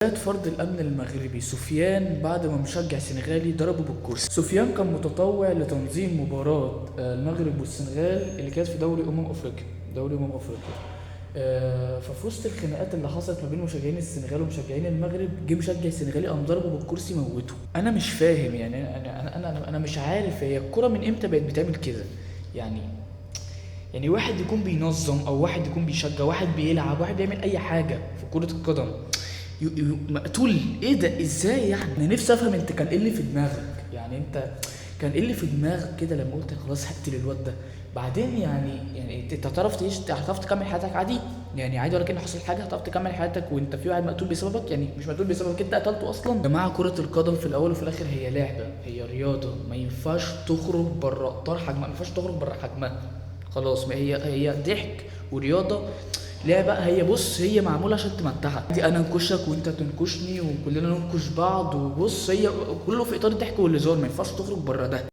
زاد فرد الأمن المغربي سفيان بعد ما مشجع سنغالي ضربه بالكرسي. سفيان كان متطوع لتنظيم مباراة المغرب والسنغال اللي كانت في دوري أمم أفريقيا. ففي وسط الخناقات اللي حصلت ما بين مشجعين السنغال ومشجعين المغرب جه مشجع سنغالي قام ضربه بالكرسي موته. أنا مش فاهم يعني أنا مش عارف هي الكرة من إمتى بقت بتعمل كده يعني. يعني واحد يكون بينظم او واحد يكون بيشجع واحد بيلعب واحد بيعمل اي حاجه في كره القدم مقتول. ايه ده ازاي يعني؟ انا نفسي افهم انت كان ايه اللي في دماغك يعني. انت كان ايه اللي في دماغك كده لما قلت خلاص هقتل الواد ده؟ بعدين يعني انت هتعرف تعيش، هتعرف تكمل حياتك عادي يعني عادي، ولا كأن حصل حاجه هتعرف تكمل حياتك وانت في واحد مقتول بسببك؟ يعني مش مقتول بسببك، انت قتلته اصلا. يا جماعه كره القدم في الاول وفي الاخر هي لعبه، هي رياضه، ما ينفعش تخرج بره اطار حجمها، ما ينفعش تخرج بره حجمها. خلاص، ما هي ضحك ورياضه لعبة. هي بص هي معمولة عشان تمتعك، دي انا انكشك وانت تنكشني وكلنا ننكش بعض، وبص هي كله في اطار الضحك والهزار، ما ينفعش تخرج بره ده.